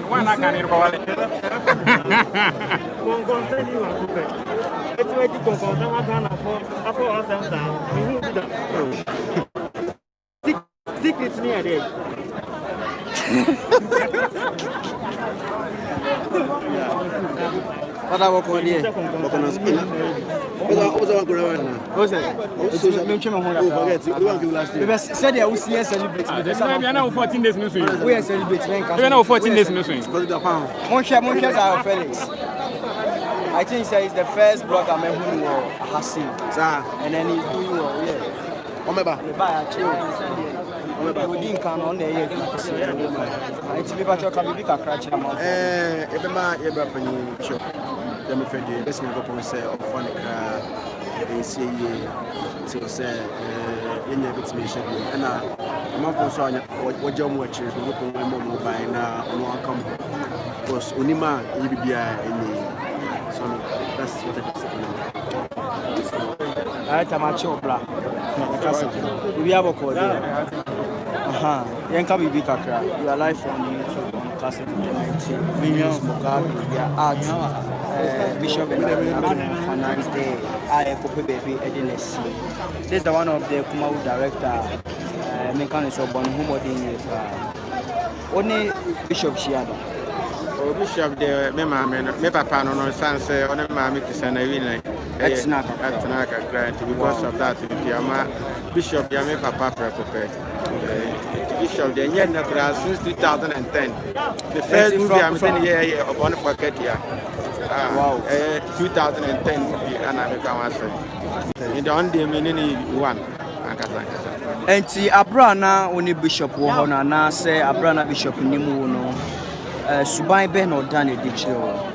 One I can't recall it. Secrets near there. What I work on here? Said I will see a celebrate. We are now 14 days missing. We are celebrating. We are now 14 days missing. Monshas are Felix. I think it's the first blogger who has seen. And then he's doing well. Yeah. We didn't come on there yet. It's people can be a crash. I'm afraid the best man go say of fun they say to say in your bit mission and I'm also what John watches the local mobile now on one come because Unima EBBI in so that's what it is. I am a chopra. We have a call there. Yanka Bibi Kakra, we are live on YouTube on Classic Community. Millions Mogabi, we are at Bishop and Finance Day. I Pope Baby Ediness. This is the one of the Kumau director, Mechanism Bon Humodin. Only Bishop Shiada. Bishop, the me papa no sense on a mammy to send a winner. At Tanaka grant because of that. Bishop Yame Papa Prepared. Bishop the Nyarko since 2010. The first movie I'm saying here of one for Ketia. Wow, 2010 movie and I become answer. In the only mini one. And see Abrana only Bishop Wohona na say Abrana Bishop Nimuno. Subai Ben or Danny Ditcho.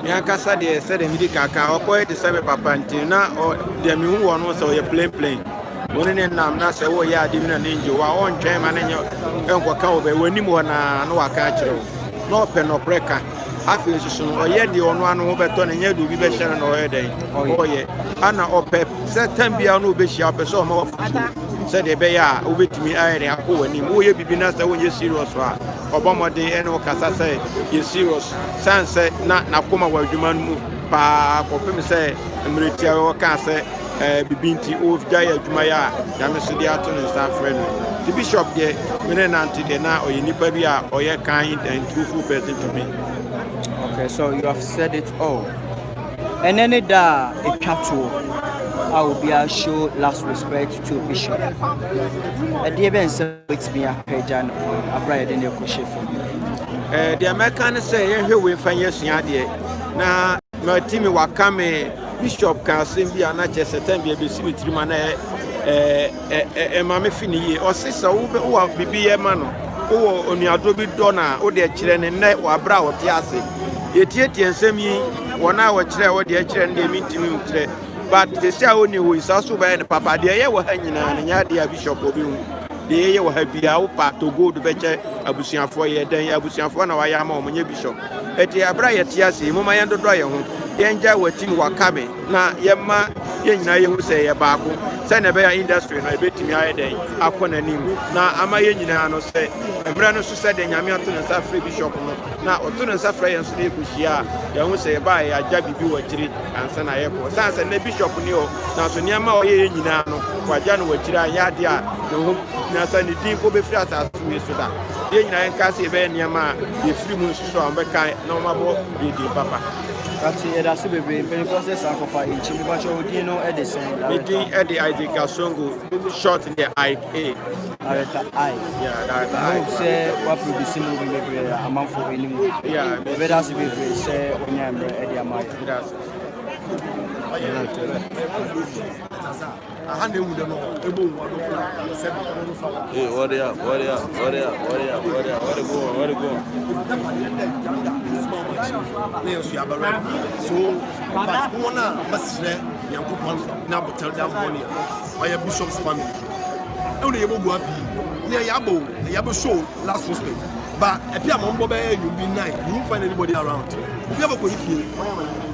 Nyankasa de said the medical car or quite the same papa until now or the new one was a plane. One in Nam say, oh, yeah, diving an angel, our own chairman and your uncle Cowboy, when you want to know a catcher, no pen or breaker. I feel soon, or yet the one over turn and yet do be better than all day. Oh, yeah, Anna or Pep, said 10 be a no bishop, a so more said the Bayer, over to me, I go and you be nice when you're serious. Obama de and Okasa say, you're serious. San said, not Nakoma, where you man move, pa, or Pim say, and military or cancer. Bibinti of Jaya Jumaya, Yamasidiaton and staff friend. The bishop there, Menanti Dena or Yanipabia or your kind and truthful person to me. Okay, so you have said it all. And then it a cattle. I will be a show last respect to Bishop. A dear Ben says me a pajan a bride in your cushion for me. The American say, here we find yes, Yadia. Now, my team will come. Bishop can sing be an just a time be a cemetery man, mammy Finny, or sister who are be a man, or on your Adobe Donna, or their children and net or brow of Tiasi. Yet, and send me 1 hour chair or their children, they mean to me today. But they say only who is also by the papa, they were hanging and Yadia Bishop of you. They were happy out part to go to better Abusian for ye, then Abusian for no I am on your bishop. At the Abra Tiasi, Mama and the dryer home. Yanja wetin wakame na yema yenya ye hu say yebako say na be industry na betimi aye den akona nim na ama yenyina no say ebra no so say de nyame ato na safre bishop no na oto na safre yen so na ekuhia ye hu say ba ya agya bibi wachiri ansa na ye ko say na bishop ni o na so nyama o ye yenyina no wagya no wachiri anya de a no na say ni din ko be firi asaso we so da yenyina en ka say be nyama ye firi mu so ambeka na mabo ye di papa. That's it. That's the very process of in Chile, but you know, Edison. Meeting Eddie Isaac Songo, short in the IA. Yeah, that's I say what will be seen moving every amount for any. Yeah, but that's the very say when I'm Eddie Amaya. Hey, what are so, but one must say, now tell them money. I am Bishop's family. Only able to be near Yabo show last respect. But if you are on Boba, you'll be nice. You won't find anybody around. If you have a good feel,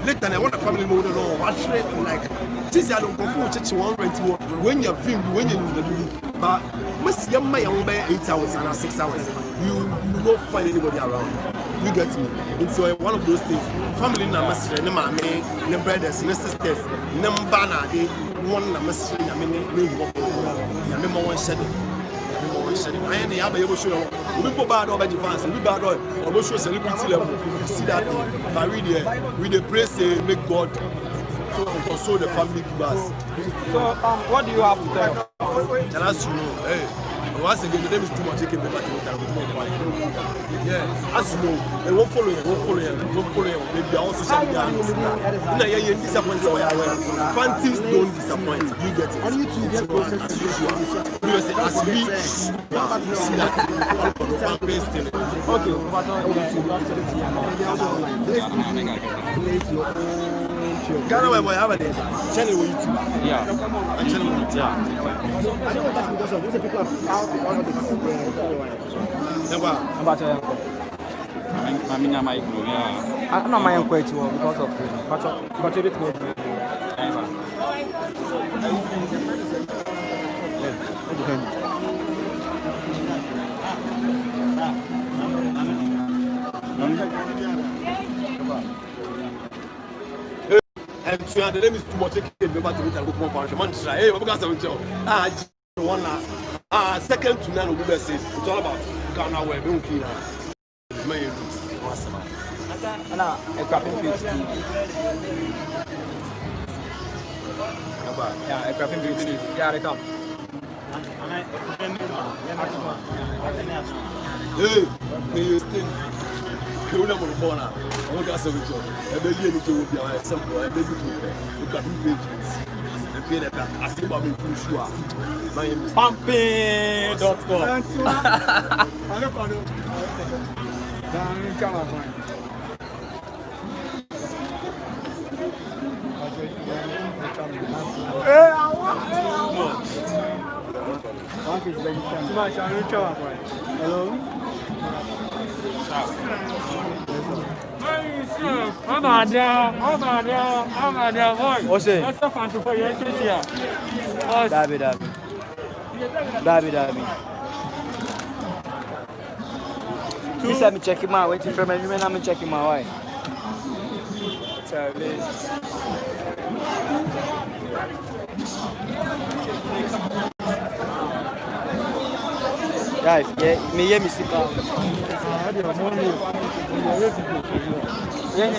later I want a family mode or watch it like this. I don't go for church one rent when you're filmed, when you're in the movie. But most young man, 8 hours and 6 hours. You won't find anybody around. You get me? It's one of those things. Family numbers, the mommy, the brothers, the sisters, the banner, they one number, I mean, one shedding. I am the Abba show. We put bad over the fans, we bad or we show celebrity level. See that but we the praise make God console the family members. So what do you have to tell? And as you know, hey, once again the name is too much taking paper to yeah, as you know, they won't follow you, maybe also social media. Disappointed. Fancies don't disappoint. You get it. On YouTube, as usual. As we see that. Ghana, where I have a channel with YouTube. Yeah. Channel with YouTube. I know that's because of those people have out I'm not my own question because of contribute. And so the name is too much. Hey, one second to none will be say it's all about Ghana where we clean my A crapping page. Yeah, a crapping page. Yeah, they come. Hey, you stay. You never born now. I want to ask you. I beg you to be a sample. I beg you to look at the pages. And pay that. I see about me for sure. My name is Pumping.com. Hello? Osaa. Dabi. You said me check him out. Waiting for me. You mean I'm checking my wife. Guys, yeah, me hear me sit down. Yeah,